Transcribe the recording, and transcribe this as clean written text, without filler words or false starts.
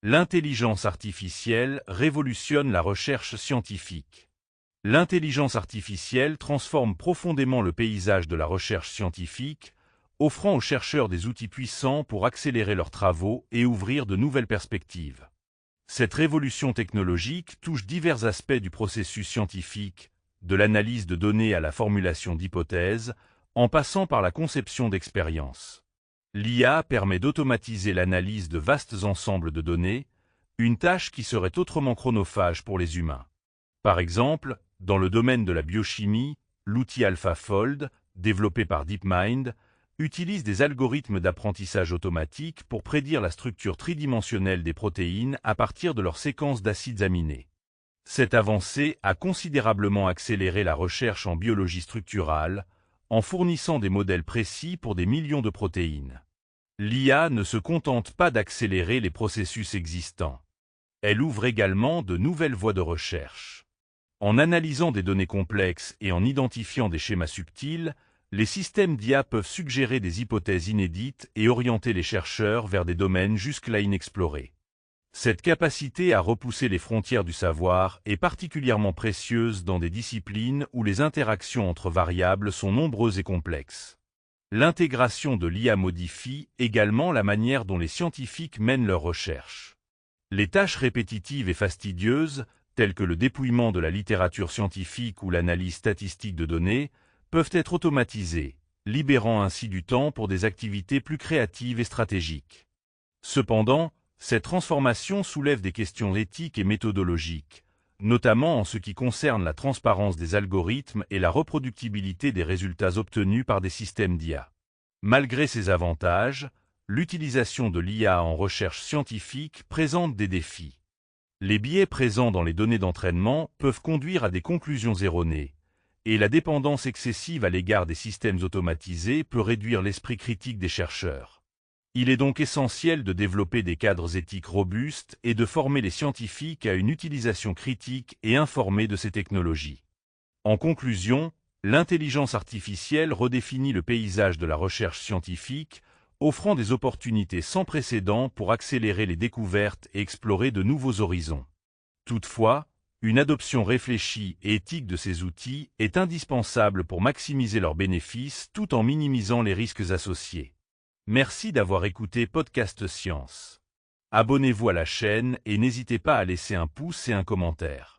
L'intelligence artificielle révolutionne la recherche scientifique. L'intelligence artificielle transforme profondément le paysage de la recherche scientifique, offrant aux chercheurs des outils puissants pour accélérer leurs travaux et ouvrir de nouvelles perspectives. Cette révolution technologique touche divers aspects du processus scientifique, de l'analyse de données à la formulation d'hypothèses, en passant par la conception d'expériences. L'IA permet d'automatiser l'analyse de vastes ensembles de données, une tâche qui serait autrement chronophage pour les humains. Par exemple, dans le domaine de la biochimie, l'outil AlphaFold, développé par DeepMind, utilise des algorithmes d'apprentissage automatique pour prédire la structure tridimensionnelle des protéines à partir de leur séquence d'acides aminés. Cette avancée a considérablement accéléré la recherche en biologie structurale, en fournissant des modèles précis pour des millions de protéines. L'IA ne se contente pas d'accélérer les processus existants. Elle ouvre également de nouvelles voies de recherche. En analysant des données complexes et en identifiant des schémas subtils, les systèmes d'IA peuvent suggérer des hypothèses inédites et orienter les chercheurs vers des domaines jusque-là inexplorés. Cette capacité à repousser les frontières du savoir est particulièrement précieuse dans des disciplines où les interactions entre variables sont nombreuses et complexes. L'intégration de l'IA modifie également la manière dont les scientifiques mènent leurs recherches. Les tâches répétitives et fastidieuses, telles que le dépouillement de la littérature scientifique ou l'analyse statistique de données, peuvent être automatisées, libérant ainsi du temps pour des activités plus créatives et stratégiques. Cependant, cette transformation soulève des questions éthiques et méthodologiques, notamment en ce qui concerne la transparence des algorithmes et la reproductibilité des résultats obtenus par des systèmes d'IA. Malgré ces avantages, l'utilisation de l'IA en recherche scientifique présente des défis. Les biais présents dans les données d'entraînement peuvent conduire à des conclusions erronées, et la dépendance excessive à l'égard des systèmes automatisés peut réduire l'esprit critique des chercheurs. Il est donc essentiel de développer des cadres éthiques robustes et de former les scientifiques à une utilisation critique et informée de ces technologies. En conclusion, l'intelligence artificielle redéfinit le paysage de la recherche scientifique, offrant des opportunités sans précédent pour accélérer les découvertes et explorer de nouveaux horizons. Toutefois, une adoption réfléchie et éthique de ces outils est indispensable pour maximiser leurs bénéfices tout en minimisant les risques associés. Merci d'avoir écouté Podcast Science. Abonnez-vous à la chaîne et n'hésitez pas à laisser un pouce et un commentaire.